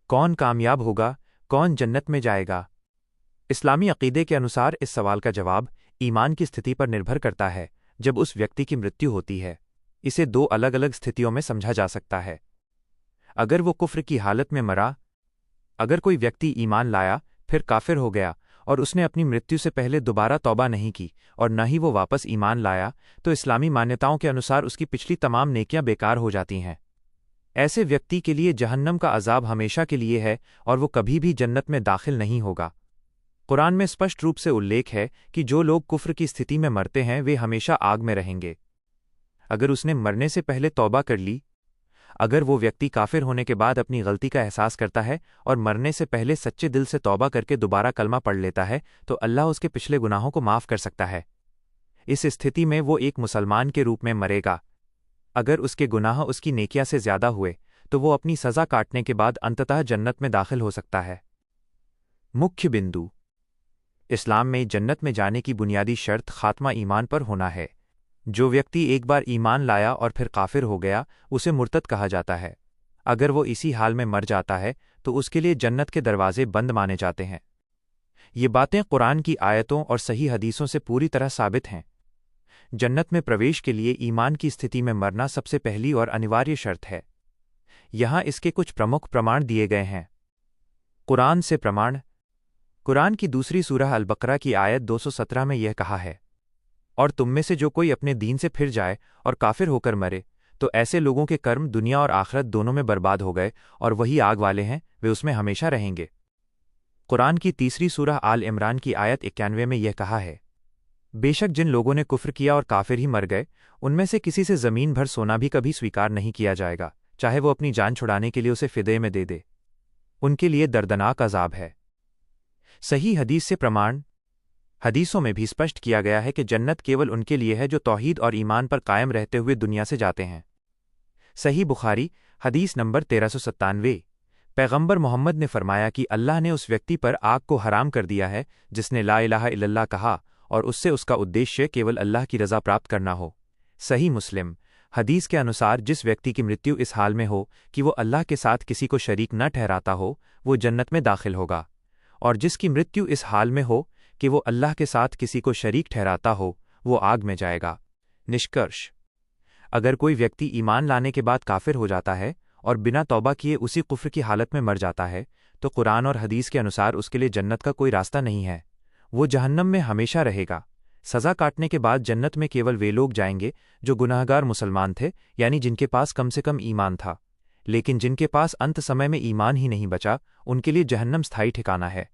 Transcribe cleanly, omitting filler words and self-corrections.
कौन कामयाब होगा, कौन जन्नत में जाएगा? इस्लामी अक़ीदे के अनुसार इस सवाल का जवाब ईमान की स्थिति पर निर्भर करता है जब उस व्यक्ति की मृत्यु होती है। इसे दो अलग अलग स्थितियों में समझा जा सकता है। अगर वो कुफ्र की हालत में मरा, अगर कोई व्यक्ति ईमान लाया फिर काफिर हो गया और उसने अपनी मृत्यु से पहले दोबारा तौबा नहीं की और न ही वो वापस ईमान लाया, तो इस्लामी मान्यताओं के अनुसार उसकी पिछली तमाम नेकियां बेकार हो जाती हैं। ऐसे व्यक्ति के लिए जहन्नम का अजाब हमेशा के लिए है और वो कभी भी जन्नत में दाखिल नहीं होगा। कुरान में स्पष्ट रूप से उल्लेख है कि जो लोग कुफ्र की स्थिति में मरते हैं वे हमेशा आग में रहेंगे। अगर उसने मरने से पहले तौबा कर ली, अगर वो व्यक्ति काफिर होने के बाद अपनी गलती का एहसास करता है और मरने से पहले सच्चे दिल से तौबा करके दोबारा कलमा पढ़ लेता है, तो अल्लाह उसके पिछले गुनाहों को माफ़ कर सकता है। इस स्थिति में वो एक मुसलमान के रूप में मरेगा। अगर उसके गुनाह उसकी नेकिया से ज्यादा हुए तो वो अपनी सज़ा काटने के बाद अंततः जन्नत में दाखिल हो सकता है। मुख्य बिंदु: इस्लाम में जन्नत में जाने की बुनियादी शर्त खात्मा ईमान पर होना है। जो व्यक्ति एक बार ईमान लाया और फिर काफिर हो गया, उसे मुर्तद कहा जाता है। अगर वो इसी हाल में मर जाता है तो उसके लिए जन्नत के दरवाजे बंद माने जाते हैं। ये बातें कुरान की आयतों और सही हदीसों से पूरी तरह साबित हैं। जन्नत में प्रवेश के लिए ईमान की स्थिति में मरना सबसे पहली और अनिवार्य शर्त है। यहाँ इसके कुछ प्रमुख प्रमाण दिए गए हैं। कुरान से प्रमाण: कुरान की दूसरी सूरह अल बकरा की आयत 217 में यह कहा है, और तुम में से जो कोई अपने दीन से फिर जाए और काफिर होकर मरे, तो ऐसे लोगों के कर्म दुनिया और आखिरत दोनों में बर्बाद हो गए और वही आग वाले हैं, वे उसमें हमेशा रहेंगे। कुरान की तीसरी सूरह आल इमरान की आयत 91 में यह कहा है, बेशक जिन लोगों ने कुफ्र किया और काफिर ही मर गए, उनमें से किसी से ज़मीन भर सोना भी कभी स्वीकार नहीं किया जाएगा, चाहे वो अपनी जान छुड़ाने के लिए उसे फिदे में दे दे। उनके लिए दर्दनाक अजाब है। सही हदीस से प्रमाण: हदीसों में भी स्पष्ट किया गया है कि जन्नत केवल उनके लिए है जो तौहीद और ईमान पर कायम रहते हुए दुनिया से जाते हैं। सही बुखारी हदीस नंबर 1397। पैगंबर मोहम्मद ने फरमाया कि अल्लाह ने उस व्यक्ति पर आग को हराम कर दिया है जिसने ला इलाहा इल्लल्लाह कहा और उससे उसका उद्देश्य केवल अल्लाह की रज़ा प्राप्त करना हो। सही मुस्लिम हदीस के अनुसार जिस व्यक्ति की मृत्यु इस हाल में हो कि वो अल्लाह के साथ किसी को शरीक न ठहराता हो, वो जन्नत में दाखिल होगा, और जिसकी मृत्यु इस हाल में हो कि वो अल्लाह के साथ किसी को शरीक ठहराता हो, वो आग में जाएगा। निष्कर्ष: अगर कोई व्यक्ति ईमान लाने के बाद काफिर हो जाता है और बिना तौबा किए उसी कुफ्र की हालत में मर जाता है, तो कुरान और हदीस के अनुसार उसके लिए जन्नत का कोई रास्ता नहीं है। वो जहन्नम में हमेशा रहेगा। सज़ा काटने के बाद जन्नत में केवल वे लोग जाएंगे जो गुनाहगार मुसलमान थे, यानी जिनके पास कम से कम ईमान था। लेकिन जिनके पास अंत समय में ईमान ही नहीं बचा, उनके लिए जहन्नम स्थायी ठिकाना है।